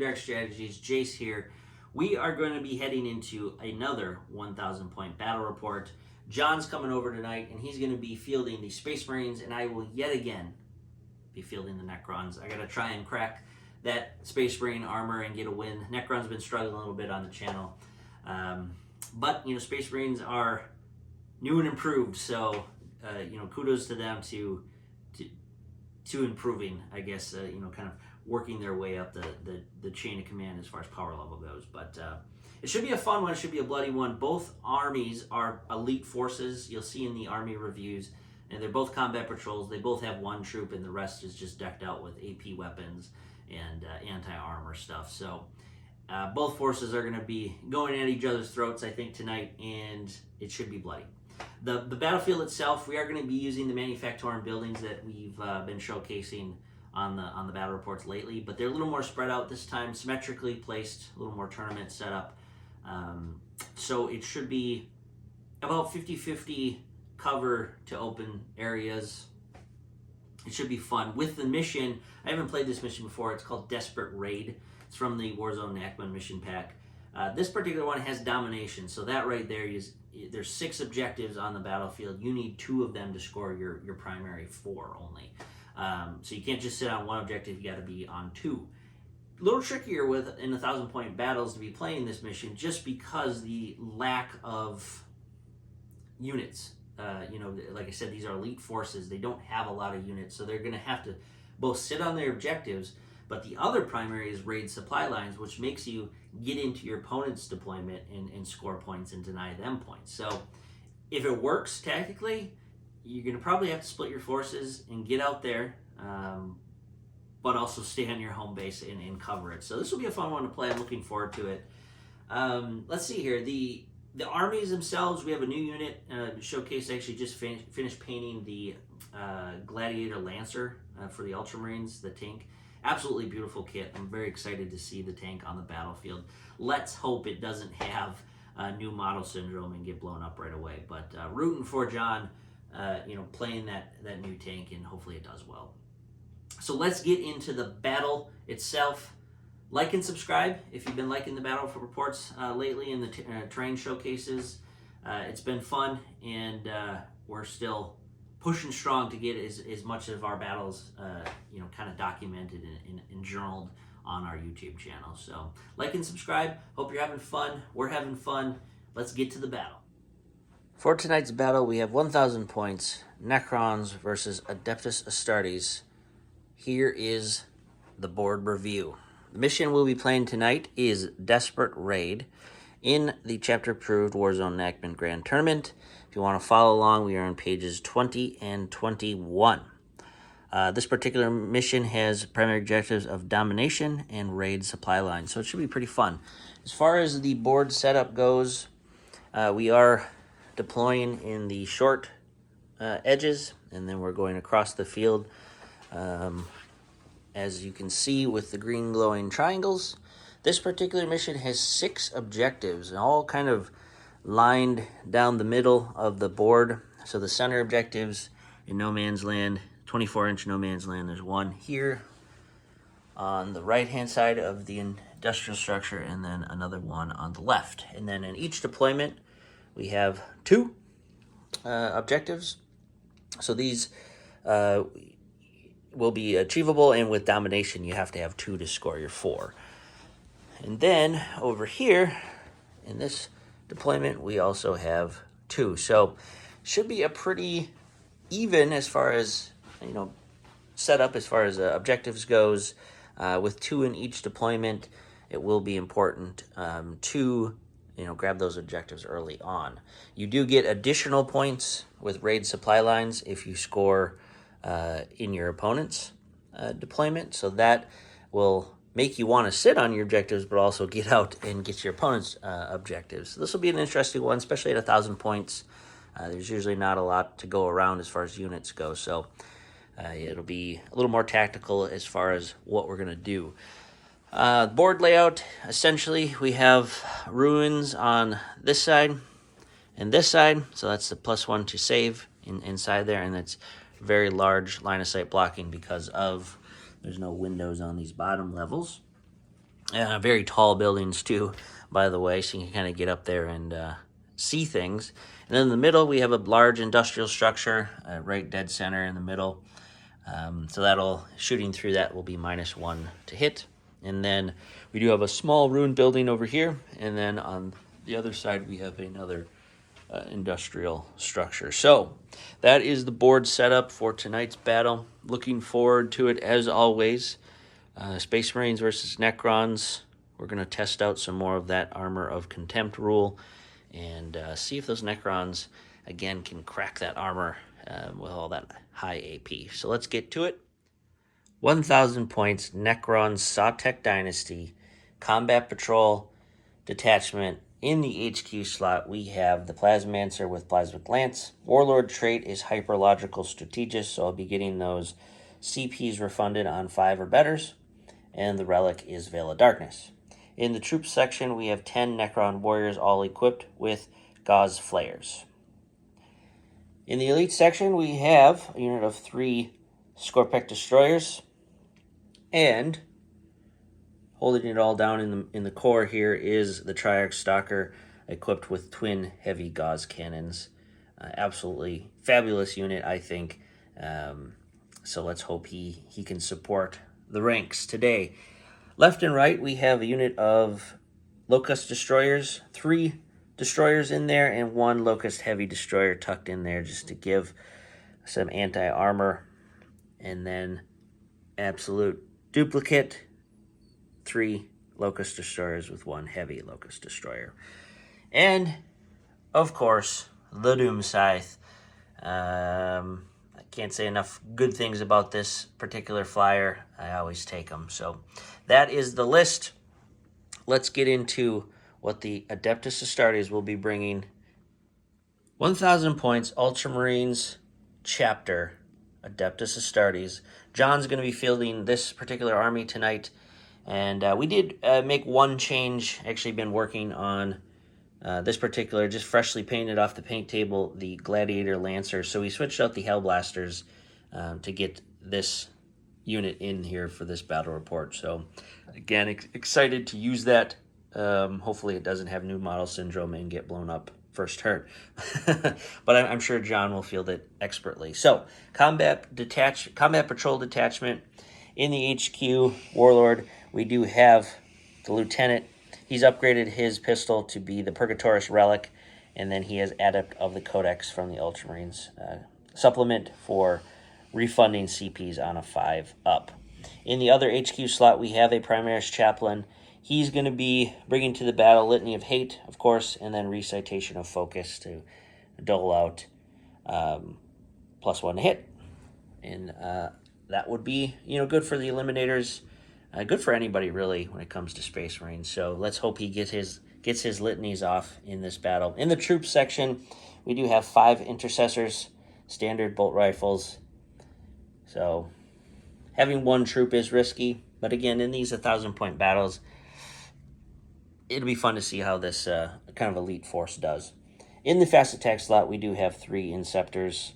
Dark Strategies, Jace here. We are going to be heading into another 1,000 point battle report. John's coming over tonight, and he's going to be fielding the Space Marines, and I will yet again be fielding the Necrons. I got to try and crack that Space Marine armor and get a win. Necron's been struggling a little bit on the channel. But, you know, Space Marines are new and improved, so, you know, kudos to them to improving, I guess, you know, kind of working their way up the chain of command as far as power level goes. But it should be a fun one. It should be a bloody one. Both armies are elite forces. You'll see in the army reviews, and they're both combat patrols. They both have one troop, and the rest is just decked out with AP weapons and anti-armor stuff. So both forces are going to be going at each other's throats, I think, tonight, and it should be bloody. The battlefield itself, we are going to be using the Manufactorum buildings that we've been showcasing on the battle reports lately, but they're a little more spread out this time, symmetrically placed, a little more tournament setup. So it should be about 50-50 cover to open areas. It should be fun. With the mission, I haven't played this mission before. It's called Desperate Raid. It's from the Warzone Nachman mission pack. This particular one has domination, so that right there is, there's 6 objectives on the battlefield. You need 2 of them to score your primary 4 only. So you can't just sit on one objective, you got to be on 2. A little trickier in 1,000 point battles to be playing this mission just because the lack of units. You know, like I said, these are elite forces. They don't have a lot of units, so they're going to have to both sit on their objectives, but the other primary is raid supply lines, which makes you get into your opponent's deployment and score points and deny them points. So if it works tactically, you're going to probably have to split your forces and get out there, but also stay on your home base and cover it. So this will be a fun one to play. I'm looking forward to it. Let's see here. The armies themselves, we have a new unit showcase. I actually just finished painting the Gladiator Lancer for the Ultramarines, the tank. Absolutely beautiful kit. I'm very excited to see the tank on the battlefield. Let's hope it doesn't have new model syndrome and get blown up right away. But rooting for John, you know, playing that new tank, and hopefully it does well. So let's get into the battle itself. Like and subscribe if you've been liking the battle reports lately in the terrain showcases. It's been fun, and we're still pushing strong to get as much of our battles, you know, kind of documented and journaled on our YouTube channel. So like and subscribe. Hope you're having fun. We're having fun. Let's get to the battle. For tonight's battle, we have 1,000 points, Necrons versus Adeptus Astartes. Here is the board review. The mission we'll be playing tonight is Desperate Raid in the chapter-approved Warzone Nachman Grand Tournament. If you want to follow along, we are on pages 20 and 21. This particular mission has primary objectives of domination and raid supply lines, so it should be pretty fun. As far as the board setup goes, we are deploying in the short edges, and then we're going across the field. As you can see with the green glowing triangles, this particular mission has 6 objectives, and all kind of lined down the middle of the board. So the center objectives in no man's land, 24-inch no man's land, there's one here on the right-hand side of the industrial structure, and then another one on the left. And then in each deployment, we have 2 objectives. So these will be achievable, and with domination, you have to have 2 to score your 4. And then over here, in this deployment, we also have 2. So should be a pretty even as far as, you know, setup as far as objectives goes. With 2 in each deployment, it will be important to, you know, grab those objectives early on. You do get additional points with raid supply lines if you score in your opponent's deployment, so that will make you want to sit on your objectives, but also get out and get your opponent's objectives. So this will be an interesting one, especially at 1,000 points. There's usually not a lot to go around as far as units go, so it'll be a little more tactical as far as what we're going to do. Board layout, essentially, we have ruins on this side and this side, so that's the +1 to save inside there, and that's very large line of sight blocking because of there's no windows on these bottom levels. Very tall buildings too, by the way, so you can kind of get up there and see things. And then in the middle, we have a large industrial structure, right dead center in the middle. So shooting through that will be -1 to hit. And then we do have a small ruined building over here. And then on the other side, we have another industrial structure. So that is the board setup for tonight's battle. Looking forward to it as always. Space Marines versus Necrons. We're going to test out some more of that Armor of Contempt rule and see if those Necrons, again, can crack that armor with all that high AP. So let's get to it. 1,000 points, Necrons Sawtech Dynasty, Combat Patrol Detachment. In the HQ slot, we have the Plasmancer with Plasmic Lance. Warlord trait is Hyperlogical Strategist, so I'll be getting those CPs refunded on 5 or betters. And the relic is Veil of Darkness. In the troops section, we have 10 Necron warriors all equipped with Gauze Flares. In the elite section, we have a unit of 3 Scorpec Destroyers, and holding it all down in the core here is the Triarch Stalker equipped with twin heavy Gauze Cannons. Absolutely fabulous unit, I think. So let's hope he can support the ranks today. Left and right, we have a unit of Locust Destroyers, 3 Destroyers in there, and 1 Locust Heavy Destroyer tucked in there just to give some anti-armor. And then absolute duplicate, 3 Locust Destroyers with 1 Heavy Locust Destroyer. And, of course, the Doom Scythe. I can't say enough good things about this particular flyer. I always take them. So that is the list. Let's get into what the Adeptus Astartes will be bringing. 1,000 points, Ultramarines chapter, Adeptus Astartes. John's going to be fielding this particular army tonight. And we did make one change. Actually been working on this particular, just freshly painted off the paint table, the Gladiator Lancer. So we switched out the Hellblasters to get this unit in here for this battle report. So again, excited to use that. Hopefully it doesn't have new model syndrome and get blown up first turn. But I'm sure John will field it expertly. So Combat Patrol Detachment. In the HQ Warlord, we do have the Lieutenant. He's upgraded his pistol to be the Purgatorius Relic, and then he has Adept of the Codex from the Ultramarines supplement for refunding CPs on a 5 up. In the other HQ slot, we have a Primaris Chaplain. He's going to be bringing to the battle Litany of Hate, of course, and then Recitation of Focus to dole out +1 to hit. And that would be, good for the Eliminators. Good for anybody, really, when it comes to Space Marines. So let's hope he gets his litanies off in this battle. In the troops section, we do have 5 Intercessors, standard bolt rifles. So having 1 troop is risky. But again, in these 1,000-point battles, it'll be fun to see how this kind of elite force does. In the fast attack slot, we do have 3 Inceptors.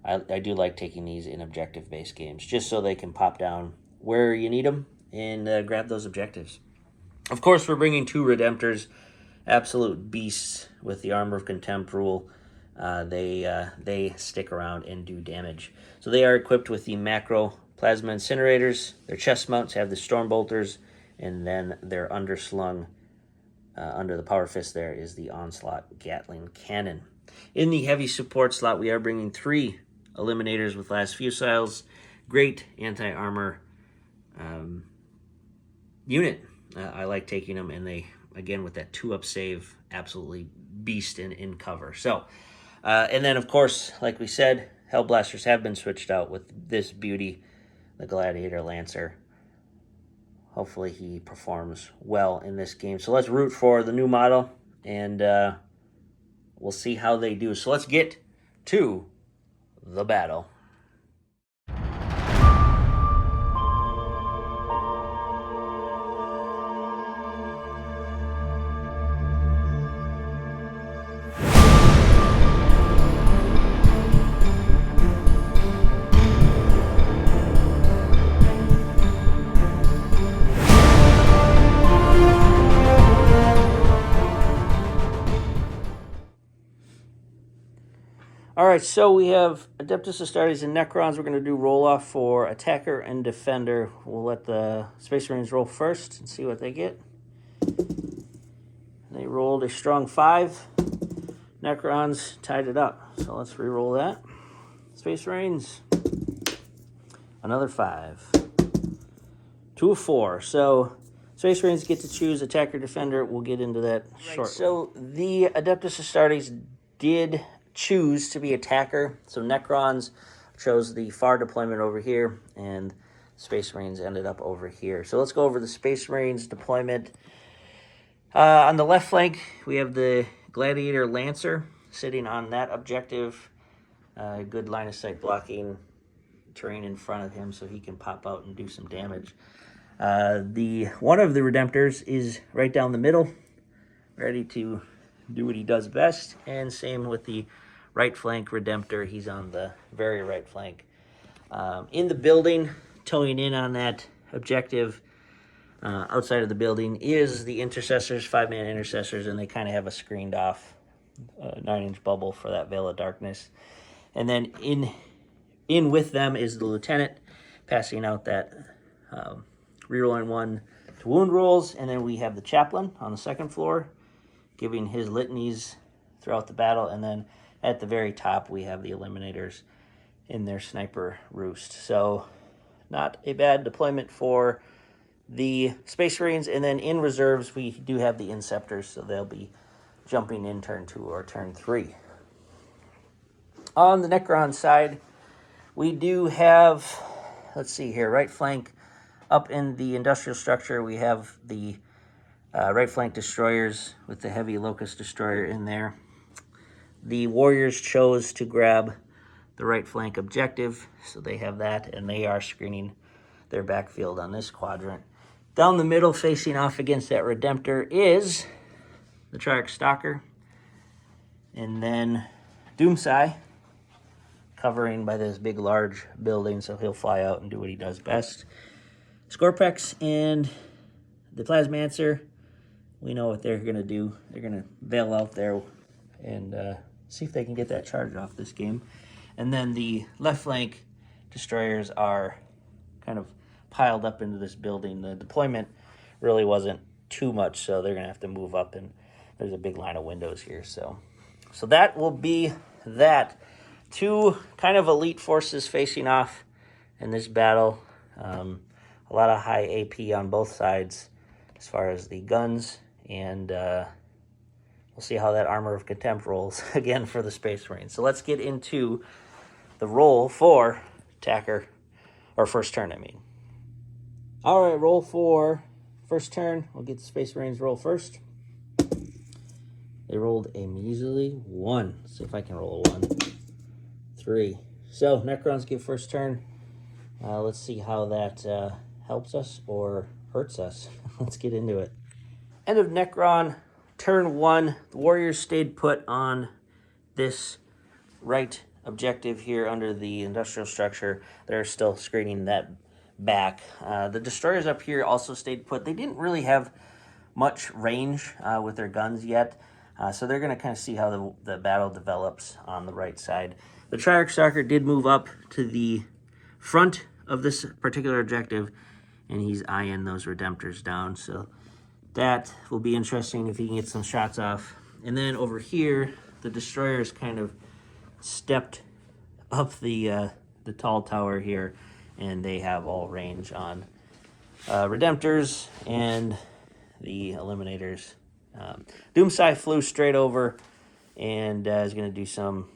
I do like taking these in objective-based games, just so they can pop down where you need them and grab those objectives. Of course, we're bringing 2 Redemptors, absolute beasts with the Armor of Contempt rule. They stick around and do damage. So they are equipped with the Macro Plasma Incinerators. Their chest mounts have the Storm Bolters, and then their underslung, under the Power Fist there, is the Onslaught Gatling Cannon. In the heavy support slot, we are bringing 3 Eliminators with Last Fusiles. Great anti-armor unit. I like taking them, and they, again, with that 2-up save, absolutely beast in cover. So, and then, of course, like we said, Hellblasters have been switched out with this beauty, the Gladiator Lancer. Hopefully he performs well in this game. So let's root for the new model, and we'll see how they do. So let's get to the battle. All right, so we have Adeptus Astartes and Necrons. We're going to do roll-off for Attacker and Defender. We'll let the Space Marines roll first and see what they get. They rolled a strong 5. Necrons tied it up. So let's re-roll that. Space Marines, another 5. 2 of 4. So Space Marines get to choose Attacker, Defender. We'll get into that shortly. So the Adeptus Astartes did choose to be Attacker. So Necrons chose the far deployment over here, and Space Marines ended up over here. So let's go over the Space Marines deployment. On the left flank, we have the Gladiator Lancer sitting on that objective. Good line of sight blocking terrain in front of him so he can pop out and do some damage. One of the Redemptors is right down the middle, ready to do what he does best. And same with the right flank Redemptor. He's on the very right flank. In the building, towing in on that objective, outside of the building, is the Intercessors, 5-man Intercessors, and they kind of have a screened off 9-inch bubble for that Veil of Darkness. And then in with them is the Lieutenant, passing out that rerolling 1 to wound rolls. And then we have the Chaplain on the second floor, giving his litanies throughout the battle. And then at the very top, we have the Eliminators in their sniper roost. So not a bad deployment for the Space Marines. And then in reserves, we do have the Inceptors, so they'll be jumping in turn 2 or turn 3. On the Necron side, we do have, let's see here, right flank up in the industrial structure. We have the right flank destroyers with the heavy Locust Destroyer in there. The Warriors chose to grab the right flank objective, so they have that, and they are screening their backfield on this quadrant. Down the middle, facing off against that Redemptor, is the Triarch Stalker, and then Doomsai, covering by this big, large building, so he'll fly out and do what he does best. Scorpex and the Plasmancer, we know what they're going to do. They're going to bail out there and see if they can get that charge off this game. And then the left flank destroyers are kind of piled up into this building. The deployment really wasn't too much, so they're going to have to move up, and there's a big line of windows here. So that will be that. 2 kind of elite forces facing off in this battle. A lot of high AP on both sides as far as the guns, and we'll see how that Armor of Contempt rolls again for the Space Marines. So let's get into the roll for Attacker, or first turn, I mean. All right, roll for first turn. We'll get the Space Marines roll first. They rolled a measly 1. Let's see if I can roll a 1. 3. So Necrons get first turn. Let's see how that helps us or hurts us. Let's get into it. End of Necron, turn 1. The Warriors stayed put on this right objective here under the industrial structure. They're still screening that back. The Destroyers up here also stayed put. They didn't really have much range with their guns yet, so they're going to kind of see how the battle develops on the right side. The Triarch Stalker did move up to the front of this particular objective, and he's eyeing those Redemptors down. So that will be interesting if he can get some shots off. And then over here, the Destroyers kind of stepped up the tall tower here, and they have all range on Redemptors and the Eliminators. Doomsai flew straight over and is going to do some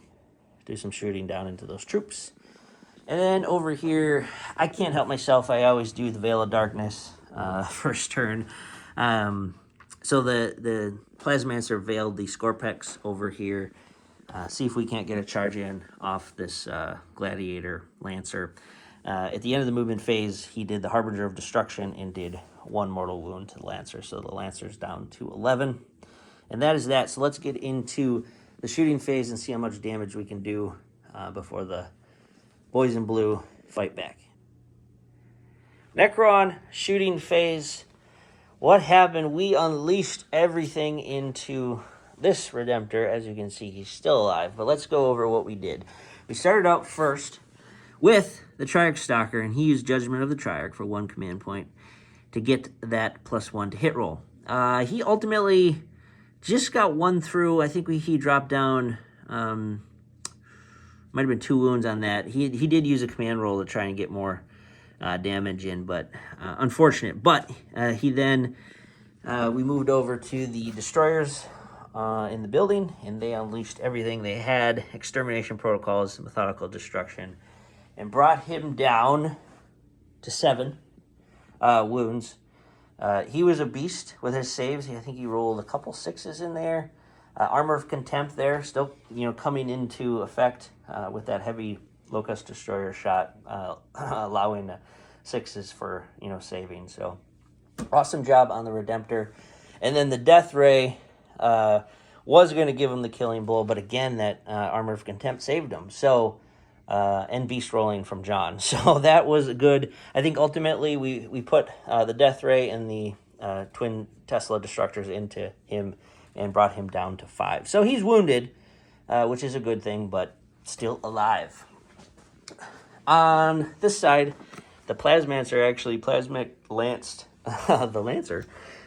shooting down into those troops. And then over here, I can't help myself. I always do the Veil of Darkness first turn. So the Plasmancer veiled the Scorpex over here. See if we can't get a charge in off this Gladiator Lancer. At the end of the movement phase, he did the Harbinger of Destruction and did 1 mortal wound to the Lancer. So the Lancer's down to 11. And that is that. So let's get into the shooting phase and see how much damage we can do before the boys in blue fight back. Necron shooting phase. What happened? We unleashed everything into this Redemptor, as you can see, he's still alive. But let's go over what we did. We started out first with the Triarch Stalker, and he used Judgment of the Triarch for 1 command point to get that +1 to hit roll. He ultimately just got 1 through. I think he dropped down, might have been 2 wounds on that. He did use a command roll to try and get more damage in, but unfortunate. But he then, we moved over to the destroyers in the building, and they unleashed everything they had, extermination protocols, methodical destruction, and brought him down to 7 wounds. He was a beast with his saves. I think he rolled a couple 6s in there. Armor of Contempt there, still coming into effect with that heavy Locust Destroyer shot, allowing 6s for saving. So awesome job on the Redemptor. And then the Death Ray was going to give him the killing blow, but again, that Armor of Contempt saved him. So, and Beast Rolling from John. So that was good. I think ultimately we put the Death Ray and the twin Tesla Destructors into him and brought him down to 5. So he's wounded, which is a good thing, but still alive. On this side, the Plasmancer actually Plasmic lanced the Lancer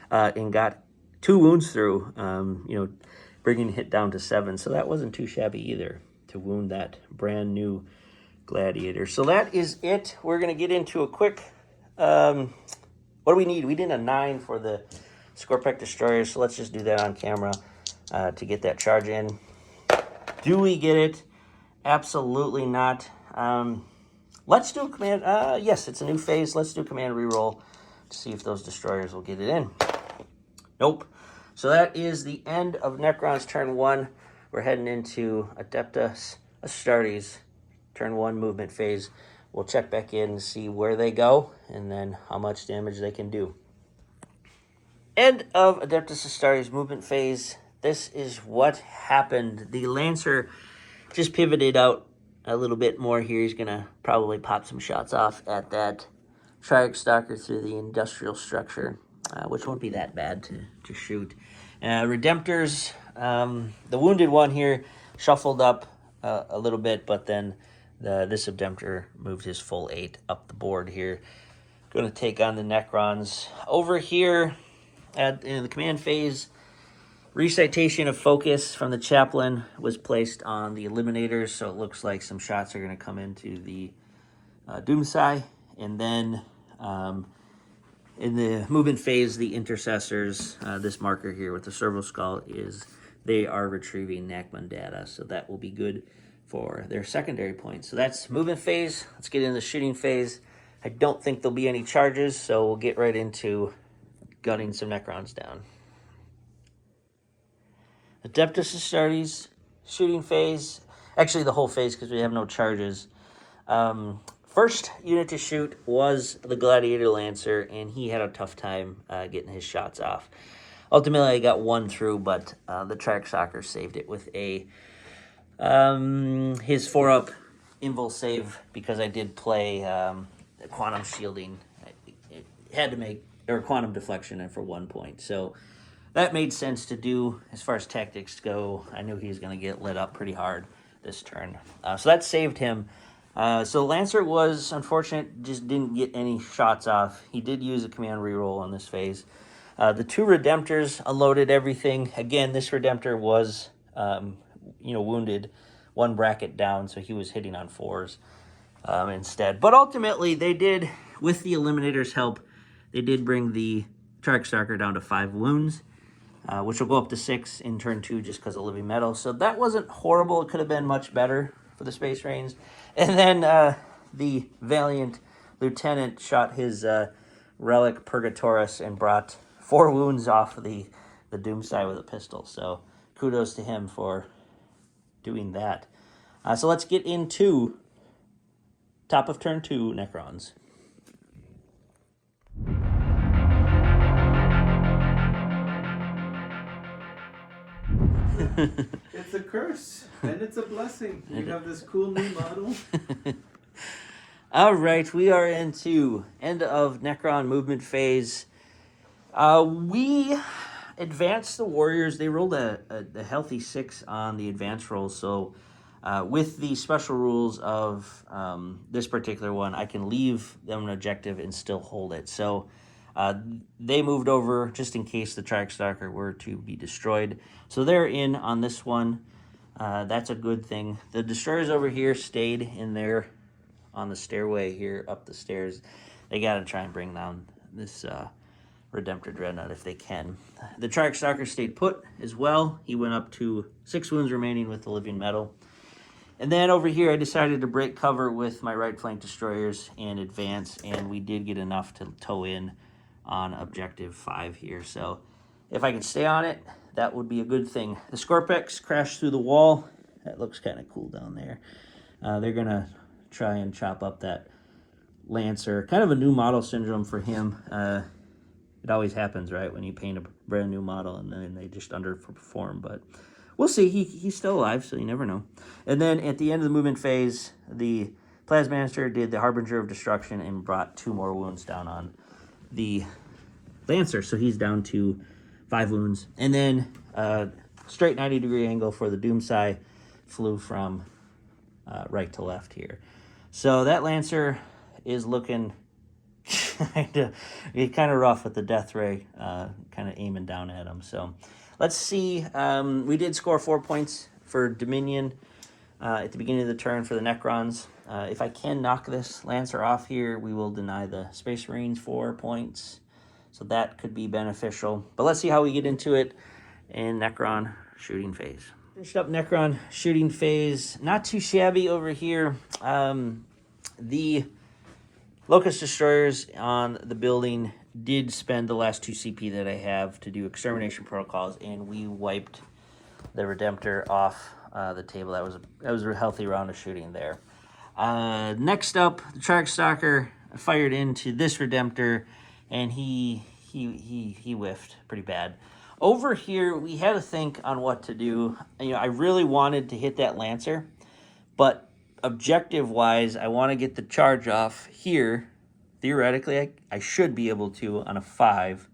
and got 2 wounds through, bringing hit down to 7. So that wasn't too shabby either to wound that brand new Gladiator. So that is it. We're going to get into a quick, what do we need? We need a 9 for the Scorpec Destroyer, so let's just do that on camera to get that charge in. Do we get it? Absolutely not. Let's do a command. Yes, it's a new phase. Let's do command reroll to see if those destroyers will get it in. Nope. So that is the end of Necron's turn 1. We're heading into Adeptus Astartes turn 1 movement phase. We'll check back in and see where they go and then how much damage they can do. End of Adeptus Astartes movement phase. This is what happened. The Lancer just pivoted out a little bit more here. He's going to probably pop some shots off at that Triarch Stalker through the industrial structure, which won't be that bad to shoot. Redemptors, the wounded one here shuffled up a little bit, but then this Redemptor moved his full 8 up the board here. Going to take on the Necrons. Over here in the command phase, recitation of focus from the Chaplain was placed on the Eliminators, so it looks like some shots are going to come into the Doomsai. And then in the movement phase, the Intercessors, this marker here with the Servo Skull, they are retrieving Nachman data, so that will be good for their secondary points. So that's movement phase. Let's get into the shooting phase. I don't think there'll be any charges, so we'll get right into gunning some Necrons down. Adeptus Astartes, shooting phase. Actually, the whole phase, because we have no charges. First unit to shoot was the Gladiator Lancer, and he had a tough time getting his shots off. Ultimately, I got 1 through, but the Triarch Stalker saved it with his 4-up invul save, because I did play Quantum Shielding. It had to make, or Quantum Deflection for 1 point. So that made sense to do as far as tactics go. I knew he was going to get lit up pretty hard this turn. So that saved him. So Lancer was unfortunate, just didn't get any shots off. He did use a command reroll on this phase. The 2 Redemptors unloaded everything. Again, this Redemptor was, wounded 1 bracket down, so he was hitting on 4s instead. But ultimately, they did, with the Eliminator's help, they did bring the Triarch Stalker down to 5 wounds, which will go up to 6 in turn 2 just because of Living Metal. So that wasn't horrible. It could have been much better for the Space Marines. And then the Valiant Lieutenant shot his Relic Purgatorus and brought 4 wounds off of the Doomsday with a pistol. So kudos to him for doing that. So let's get into top of turn 2 Necrons. It's a curse and it's a blessing. You have this cool new model. All right, we are into end of Necron movement phase. We advance the warriors. They rolled a healthy 6 on the advance rolls, so with the special rules of this particular one, I can leave them an objective and still hold it. So they moved over just in case the Triarchstalker were to be destroyed. So they're in on this one. That's a good thing. The destroyers over here stayed in there on the stairway here up the stairs. They got to try and bring down this Redemptor Dreadnought if they can. The Triarchstalker stayed put as well. He went up to 6 wounds remaining with the Living Metal. And then over here, I decided to break cover with my right flank destroyers and advance, and we did get enough to tow in on objective 5 here. So if I can stay on it, that would be a good thing. The Scorpex crashed through the wall. That looks kind of cool down there. They're going to try and chop up that Lancer. Kind of a new model syndrome for him. It always happens, right, when you paint a brand new model and then they just underperform. But we'll see. He's still alive, so you never know. And then at the end of the movement phase, the Plasmaster did the Harbinger of Destruction and brought 2 more wounds down on the Lancer. So he's down to 5 wounds. And then straight 90-degree angle for the Doomsai flew from right to left here. So that Lancer is looking kind of rough with the Death Ray kind of aiming down at him. So let's see. We did score 4 points for Dominion at the beginning of the turn for the Necrons. If I can knock this Lancer off here, we will deny the Space Marines 4 points. So that could be beneficial. But let's see how we get into it in Necron shooting phase. Finished up Necron shooting phase. Not too shabby over here. The Locust Destroyers on the building did spend the last 2 CP that I have to do extermination protocols, and we wiped the Redemptor off the table. That was a healthy round of shooting there. Next up, the Triarchstalker fired into this Redemptor, and he whiffed pretty bad. Over here, we had to think on what to do. You know, I really wanted to hit that Lancer, but objective-wise, I want to get the charge off here. Theoretically, I should be able to on a 5.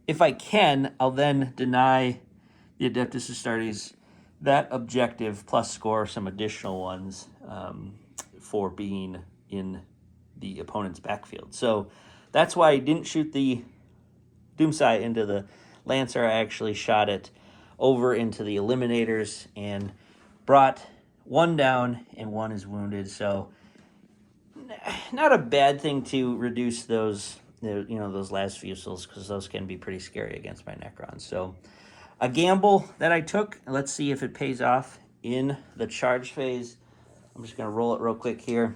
If I can, I'll then deny the Adeptus Astartes that objective plus score some additional ones for being in the opponent's backfield. So that's why I didn't shoot the Doomsai into the Lancer. I actually shot it over into the Eliminators and brought 1 down and 1 is wounded. So not a bad thing to reduce those, those last fusils, because those can be pretty scary against my Necrons. So a gamble that I took. Let's see if it pays off in the charge phase. I'm just going to roll it real quick here.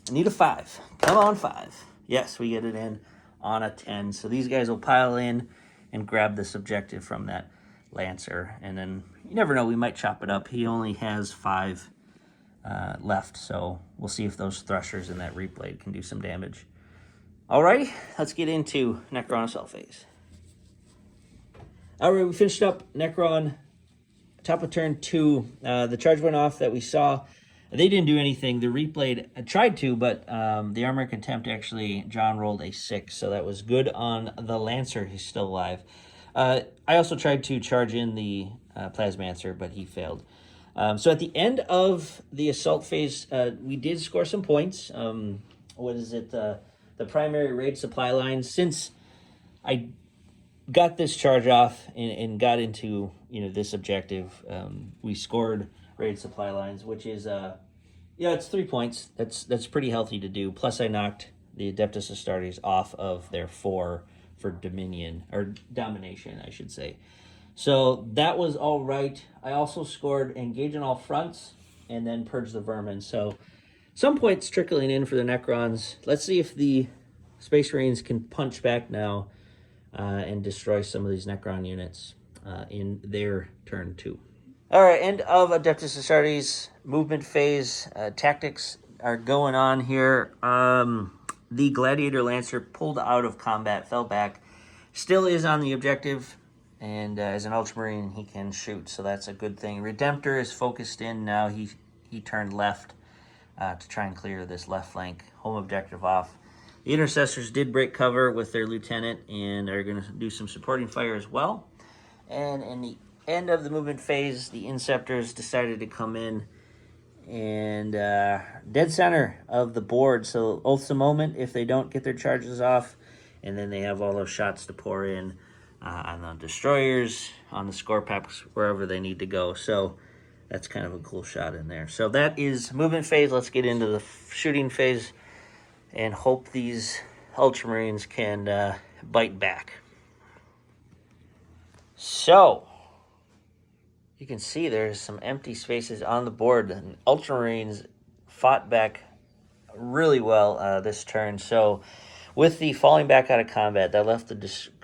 I need a 5. Come on, 5. Yes, we get it in on a 10. So these guys will pile in and grab this objective from that Lancer. And then you never know, we might chop it up. He only has 5 left, so we'll see if those Threshers and that Reapblade can do some damage. Alrighty, let's get into Necron Assault phase. Alright, we finished up Necron top of turn 2. The charge went off that we saw. They didn't do anything. The Reapblade tried to, but the Armor Contempt actually, John rolled a 6, so that was good on the Lancer. He's still alive. I also tried to charge in the Plasmancer, but he failed. So at the end of the assault phase, we did score some points. What is it? The primary raid supply lines. Since I got this charge off and got into this objective, we scored raid supply lines, which is it's 3 points. That's pretty healthy to do. Plus I knocked the Adeptus Astartes off of their 4 for Dominion, or Domination, I should say. So that was all right. I also scored Engage on all fronts and then Purge the Vermin. So some points trickling in for the Necrons. Let's see if the Space Marines can punch back now and destroy some of these Necron units in their turn 2. All right, end of Adeptus Astartes movement phase. Tactics are going on here. The Gladiator Lancer pulled out of combat, fell back, still is on the objective, and as an Ultramarine, he can shoot, so that's a good thing. Redemptor is focused in now. He turned left to try and clear this left flank. Home objective off. The intercessors did break cover with their lieutenant and are going to do some supporting fire as well. And in the end of the movement phase, the inceptors decided to come in and dead center of the board. So oaths a moment if they don't get their charges off, and then they have all those shots to pour in on the destroyers, on the score packs, wherever they need to go. So that's kind of a cool shot in there. So that is movement phase. Let's get into the shooting phase and hope these Ultramarines can bite back. So you can see there's some empty spaces on the board, and Ultramarines fought back really well this turn. So with the falling back out of combat, that left the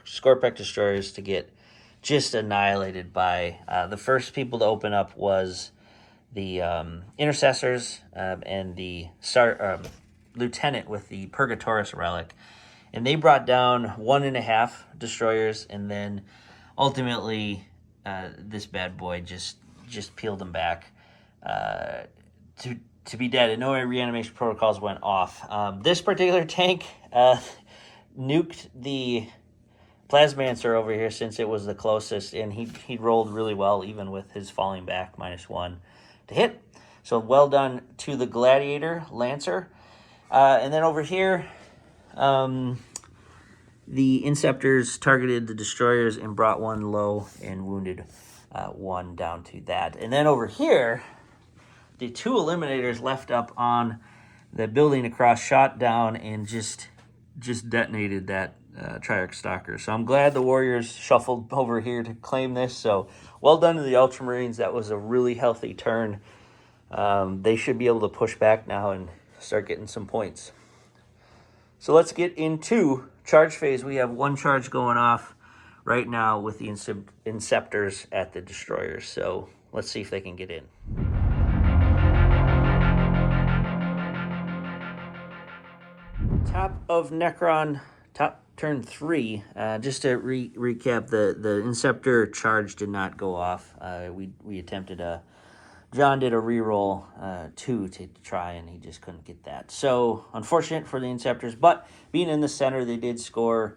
Scorpack destroyers to get just annihilated by the first people to open up was the intercessors and the lieutenant with the Purgatorius relic, and they brought down 1.5 destroyers, and then ultimately this bad boy just peeled them back to be dead, and no reanimation protocols went off. This particular tank nuked the Plasmancer over here since it was the closest, and he rolled really well even with his falling back -1 to hit. So well done to the Gladiator Lancer. And then over here, the Inceptors targeted the destroyers and brought one low and wounded one down to that. And then over here, the 2 Eliminators left up on the building across shot down and just detonated that Triarch Stalker. So I'm glad the Warriors shuffled over here to claim this. So well done to the Ultramarines. That was a really healthy turn. They should be able to push back now and start getting some points. So let's get into charge phase. We have 1 charge going off right now with the Inceptors at the destroyers. So let's see if they can get in. Top of Necron, top turn 3. Just to recap, the Inceptor charge did not go off. We attempted John did a reroll 2 to try, and he just couldn't get that. So unfortunate for the Inceptors, but being in the center, they did score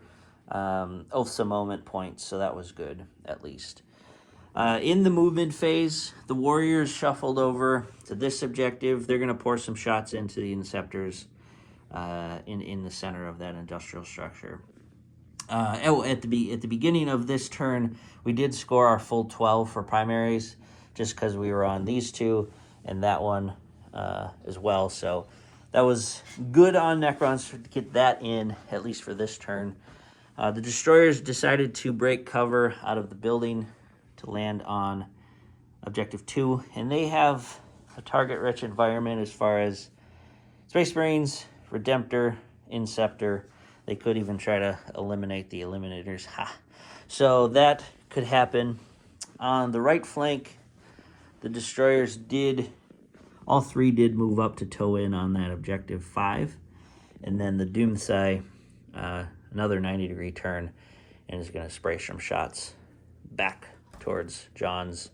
Oaths a Moment points, so that was good, at least. In the movement phase, the Warriors shuffled over to this objective. They're going to pour some shots into the Inceptors in the center of that industrial structure. At the beginning of this turn, we did score our full 12 for primaries, just because we were on these 2 and that one as well. So that was good on Necrons to get that in, at least for this turn. The destroyers decided to break cover out of the building to land on Objective 2, and they have a target-rich environment as far as Space Marines, Redemptor, Inceptor. They could even try to eliminate the Eliminators. So that could happen. On the right flank, the destroyers all 3 did move up to toe in on that Objective 5. And then the Doomsday, another 90-degree turn, and is going to spray some shots back towards John's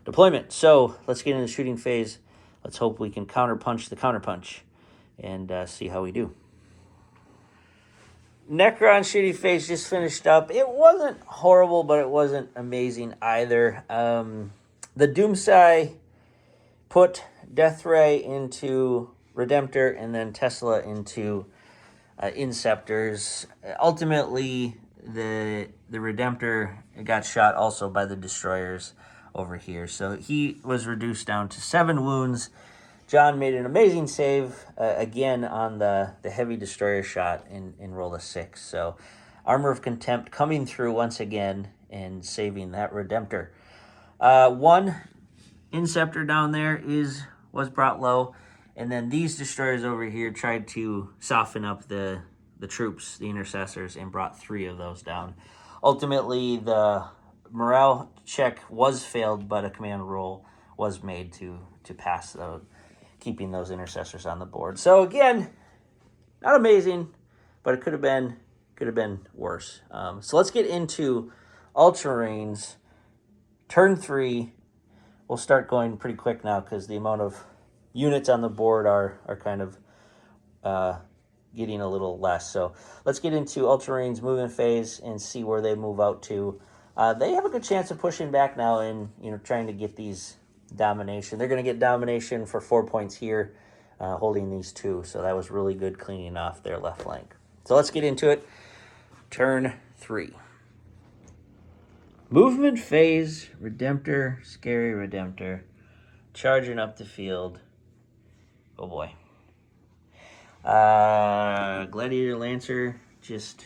deployment. So let's get into the shooting phase. Let's hope we can counterpunch the counterpunch and see how we do. Necron shooting phase just finished up. It wasn't horrible, but it wasn't amazing either. The Doomsday put Deathray into Redemptor and then Tesla into Inceptors. Ultimately, the Redemptor got shot also by the destroyers over here. So he was reduced down to 7 wounds. John made an amazing save again on the heavy destroyer shot and rolled a 6. So Armor of Contempt coming through once again and saving that Redemptor. 1 Inceptor down there was brought low, and then these destroyers over here tried to soften up the troops, the intercessors, and brought 3 of those down. Ultimately, the morale check was failed, but a command roll was made to pass keeping those intercessors on the board. So again, not amazing, but it could have been worse. So let's get into Ultramarines. Turn 3. We'll start going pretty quick now because the amount of units on the board are kind of getting a little less. So let's get into Ultramarines movement phase and see where they move out to. They have a good chance of pushing back now and trying to get these domination. They're going to get domination for 4 points here, holding these 2. So that was really good cleaning off their left flank. So let's get into it. Turn 3. Movement phase, Redemptor, scary Redemptor, charging up the field. Oh boy. Gladiator Lancer just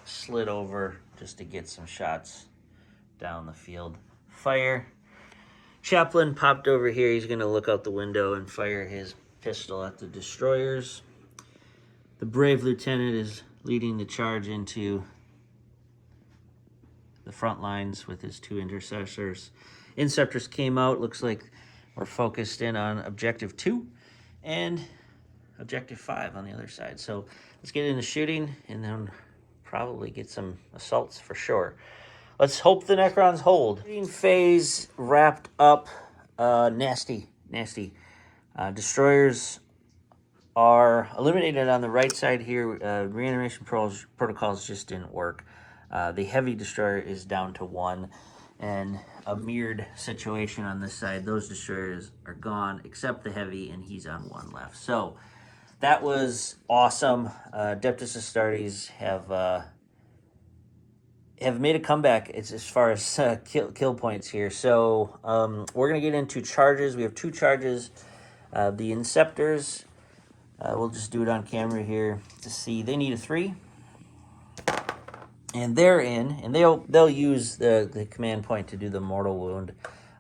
slid over just to get some shots down the field. Fire. Chaplain popped over here. He's going to look out the window and fire his pistol at the destroyers. The brave lieutenant is leading the charge into the front lines with his 2 intercessors. Inceptors came out. Looks like we're focused in on objective 2 and objective 5 on the other side. So let's get into shooting and then probably get some assaults for sure. Let's hope the Necrons hold. Shooting phase wrapped up. Nasty. Destroyers are eliminated on the right side here. Reanimation protocols just didn't work. The heavy destroyer is down to 1, and a mirrored situation on this side. Those destroyers are gone except the heavy, and he's on 1 left. So that was awesome. Adeptus Astartes have made a comeback as far as kill points here. So we're going to get into charges. We have 2 charges. The Inceptors, we'll just do it on camera here to see. They need a 3. And they're in, and they'll use the command point to do the mortal wound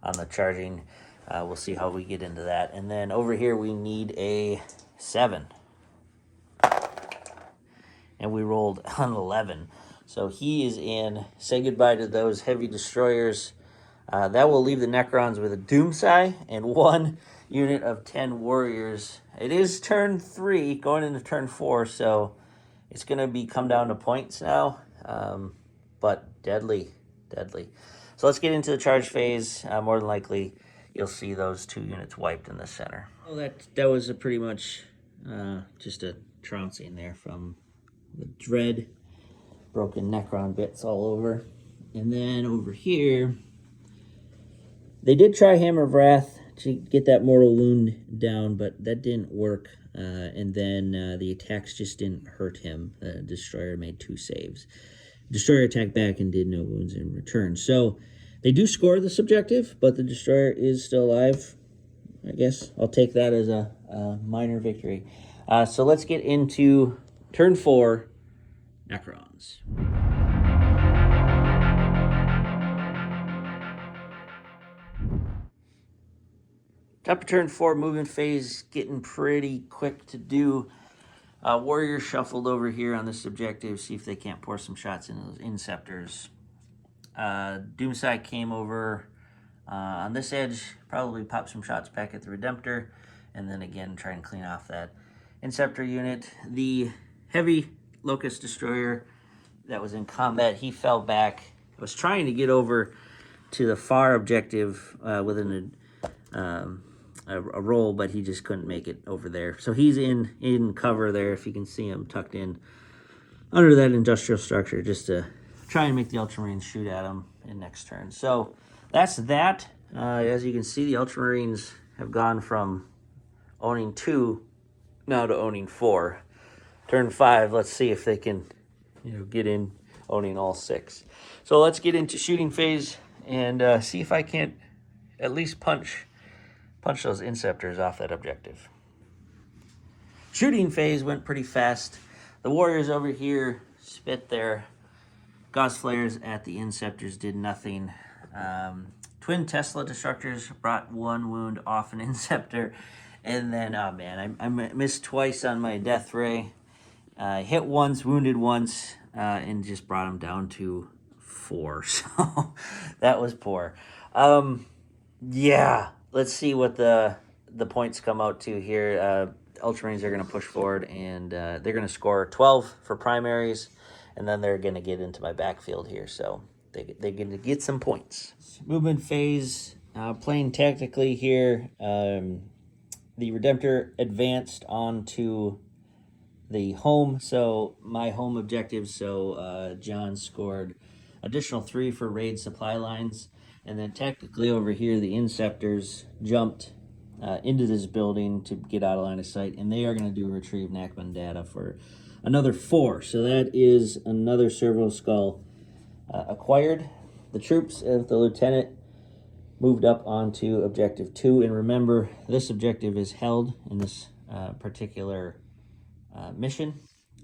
on the charging. We'll see how we get into that. And then over here we need a 7. And we rolled an 11. So he is in. Say goodbye to those heavy destroyers. That will leave the Necrons with a Doomsday and 1 unit of 10 warriors. It is turn 3, going into turn 4, so it's going to be come down to points now. But deadly. So let's get into the charge phase. More than likely, you'll see those 2 units wiped in the center. Well, that was a pretty much just a trouncing there from the Dread. Broken Necron bits all over. And then over here, they did try Hammer of Wrath to get that mortal wound down, but that didn't work. And then the attacks just didn't hurt him. The Destroyer made 2 saves. Destroyer attacked back and did no wounds in return. So they do score this objective, but the Destroyer is still alive. I guess I'll take that as a minor victory. So let's get into turn 4, Necrons. Top of turn 4, movement phase, getting pretty quick to do. Warriors shuffled over here on this objective, see if they can't pour some shots into those Inceptors. Doomsday came over on this edge, probably pop some shots back at the Redemptor, and then again try and clean off that Inceptor unit. The heavy Locust Destroyer that was in combat, he fell back. I was trying to get over to the far objective within a roll, but he just couldn't make it over there. So he's in cover there, if you can see him tucked in under that industrial structure, just to try and make the Ultramarines shoot at him in next turn. So that's that. As you can see, the Ultramarines have gone from owning 2 now to owning 4. Turn 5, let's see if they can get in owning all 6. So let's get into shooting phase and see if I can't at least punch those Inceptors off that objective. Shooting phase went pretty fast. The Warriors over here spit their Gauss Flares at the Inceptors, did nothing. Twin Tesla Destructors brought 1 wound off an Inceptor. And then, oh man, I missed twice on my Death Ray. Hit once, wounded once, and just brought him down to 4. So that was poor. Yeah, let's see what the points come out to here. Ultramarines are going to push forward, and they're going to score 12 for primaries, and then they're going to get into my backfield here. So they're going to get some points. Movement phase, playing tactically here. The Redemptor advanced onto the home, so my home objectives. So John scored additional 3 for raid supply lines, and then technically over here the Inceptors jumped into this building to get out of line of sight, and they are going to do retrieve Nachman data for another 4. So that is another servo skull acquired. The troops of the lieutenant moved up onto objective 2, and remember, this objective is held in this particular mission.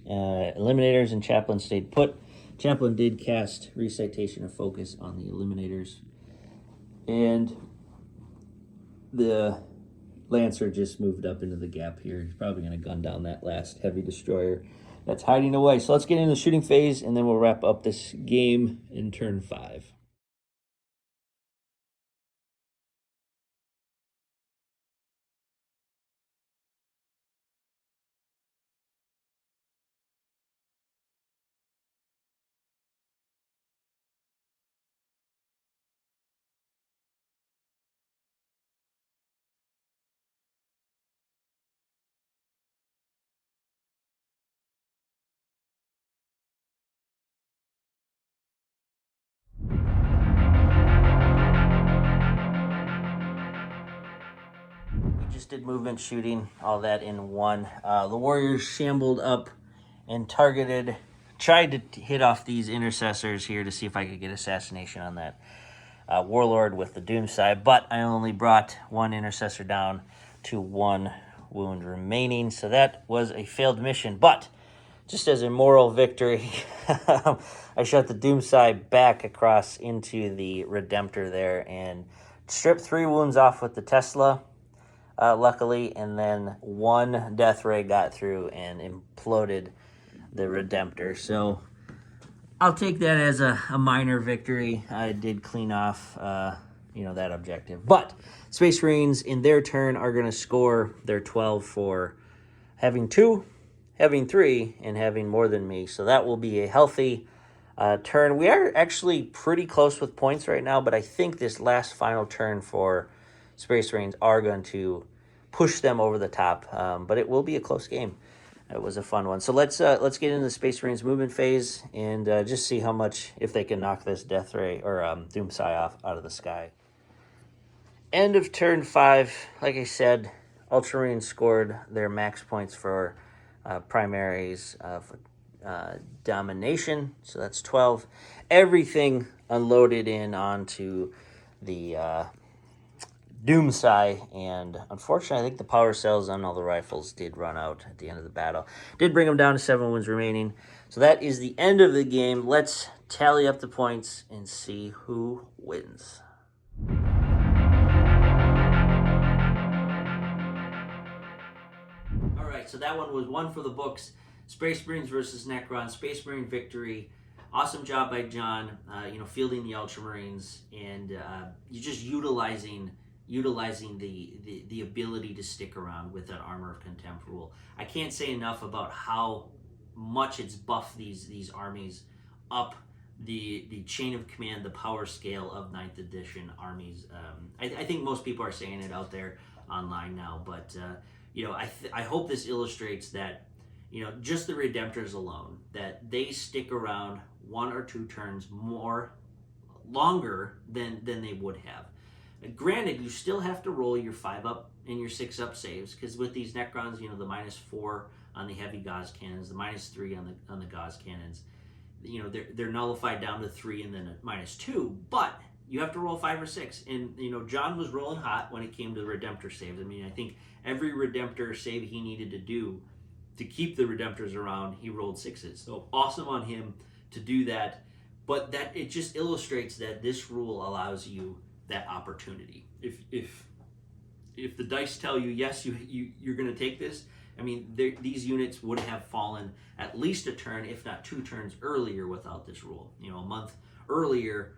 Eliminators and Chaplain stayed put. Chaplain did cast Recitation of Focus on the Eliminators, and the Lancer just moved up into the gap here. He's probably going to gun down that last heavy destroyer that's hiding away. So let's get into the shooting phase, and then we'll wrap up this game in turn 5. Just did movement shooting, all that in one. The Warriors shambled up and tried to hit off these intercessors here to see if I could get assassination on that Warlord with the Doomsday, but I only brought 1 intercessor down to 1 wound remaining, so that was a failed mission. But just as a moral victory, I shot the Doomsday back across into the Redemptor there and stripped 3 wounds off with the Tesla. Luckily, and then 1 death ray got through and imploded the Redemptor. So I'll take that as a minor victory. I did clean off, that objective. But Space Marines, in their turn, are going to score their 12 for having 2, having 3, and having more than me. So that will be a healthy turn. We are actually pretty close with points right now, but I think this last final turn for Space Marines are going to push them over the top, but it will be a close game. It was a fun one. So let's get into the Space Marines movement phase and just see how much, if they can knock this Death Ray or Doomsday off out of the sky. End of turn 5. Like I said, Ultramarines scored their max points for primaries for domination, so that's 12. Everything unloaded in onto the Doomsday, and unfortunately, I think the power cells on all the rifles did run out at the end of the battle. Did bring them down to 7 wounds remaining. So that is the end of the game. Let's tally up the points and see who wins. All right, so that one was one for the books. Space Marines versus Necrons. Space Marine victory. Awesome job by John, fielding the Ultramarines, and you just utilizing the ability to stick around with that Armor of Contempt rule. I can't say enough about how much it's buffed these armies up the chain of command, the power scale of 9th edition armies. I think most people are saying it out there online now, but I hope this illustrates that just the Redemptors alone, that they stick around 1 or 2 turns longer than they would have. Granted, you still have to roll your 5-up and your 6-up saves, because with these Necrons, the -4 on the heavy Gauss cannons, the -3 on the Gauss cannons, they're nullified down to 3 and then a -2. But you have to roll 5 or 6, and John was rolling hot when it came to the Redemptor saves. I mean, I think every Redemptor save he needed to do to keep the Redemptors around, he rolled 6s. So awesome on him to do that. But that it just illustrates that this rule allows you that opportunity. If the dice tell you yes, you're going to take this, I mean, these units would have fallen at least a turn, if not 2 turns earlier without this rule. A month earlier,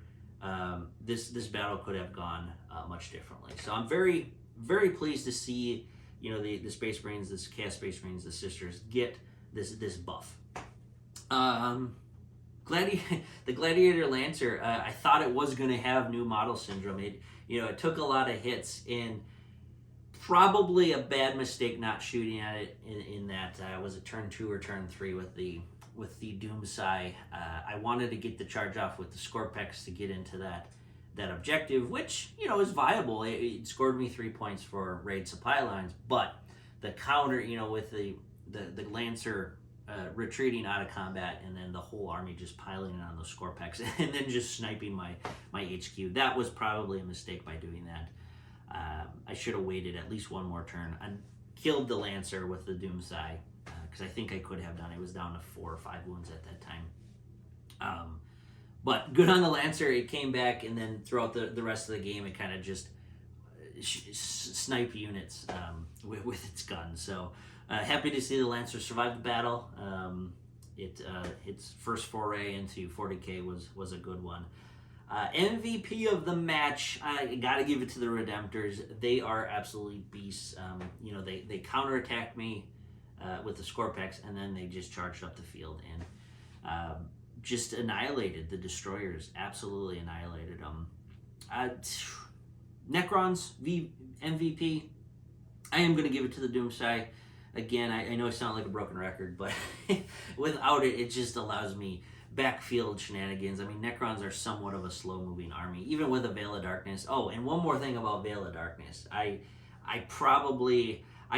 this battle could have gone much differently. So I'm very, very pleased to see the Space Marines, this Chaos Space Marines, the Sisters, get this buff. The Gladiator Lancer, I thought it was going to have new model syndrome. It took a lot of hits, and Probably a bad mistake not shooting at it in that was it turn 2 or turn 3 with the Doomsai. I wanted to get the charge off with the Scorpex to get into that objective, which is viable. It scored me 3 points for raid supply lines, but the counter, with the Lancer retreating out of combat and then the whole army just piling in on those Scorpex and then just sniping my HQ. That was probably a mistake by doing that. I should have waited at least one more turn and killed the Lancer with the Doomsai, because I think I could have done it. It was down to 4 or 5 wounds at that time. But good on the Lancer. It came back, and then throughout the rest of the game, it kind of just snipe units with its gun. So happy to see the Lancer survive the battle. Its first foray into 40k was a good one. MVP of the match, I gotta give it to the Redemptors. They are absolutely beasts. They counterattacked me with the Scorpex, and then they just charged up the field and just annihilated the Destroyers. Absolutely annihilated them. Necrons MVP. I am gonna give it to the Doomsai. Again, I know I sound like a broken record, but without it, it just allows me backfield shenanigans. I mean, Necrons are somewhat of a slow-moving army, even with a Veil of Darkness. Oh, and one more thing about Veil of Darkness. I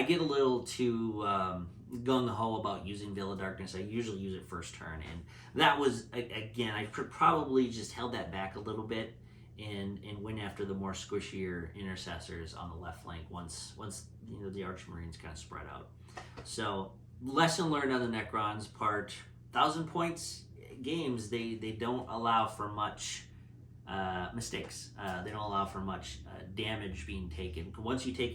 get a little too gung-ho about using Veil of Darkness. I usually use it first turn, and that was, again, I probably just held that back a little bit and went after the more squishier intercessors on the left flank once the Ultramarines kind of spread out. So, lesson learned on the Necrons part. 1,000 points games, they don't allow for much mistakes. They don't allow for much damage being taken. Once you take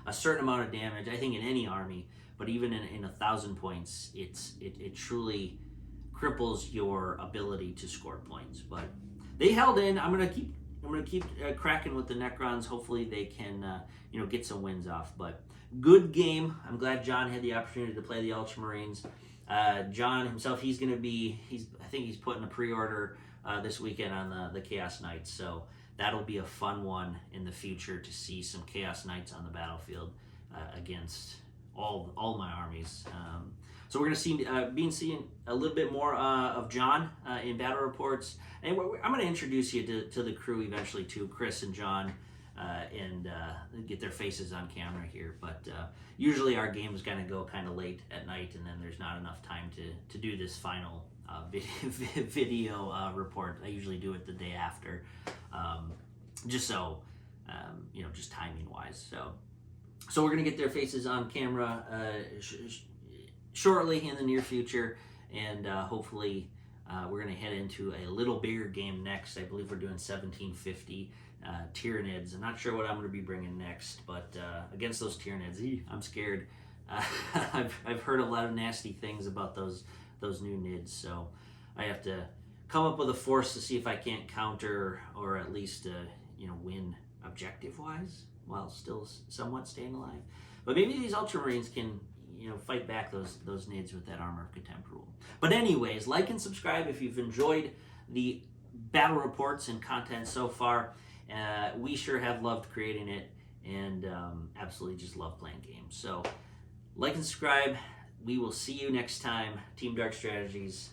a certain amount of damage, I think in any army, but even in 1,000 points, it truly cripples your ability to score points. But they held in. I'm gonna keep cracking with the Necrons. Hopefully they can get some wins off. But good game. I'm glad John had the opportunity to play the Ultramarines. John himself, I think he's putting a pre-order this weekend on the Chaos Knights, so that'll be a fun one in the future to see some Chaos Knights on the battlefield against all my armies. So we're going to seeing a little bit more of John in battle reports, and I'm going to introduce you to the crew eventually too, Chris and John. And get their faces on camera here, but usually our games kind of go kind of late at night, and then there's not enough time to do this final video report. I usually do it the day after, just so just timing wise. So we're gonna get their faces on camera shortly in the near future, and hopefully we're gonna head into a little bigger game next. I believe we're doing 1750. Tyranids. I'm not sure what I'm going to be bringing next, but against those Tyranids, I'm scared. I've heard a lot of nasty things about those new Nids, so I have to come up with a force to see if I can't counter or at least win objective-wise while still somewhat staying alive. But maybe these Ultramarines can fight back those Nids with that Armor of Contempt rule. But anyways, like and subscribe if you've enjoyed the battle reports and content so far. We sure have loved creating it, and absolutely just love playing games. So like and subscribe. We will see you next time. Team Dark Strategies.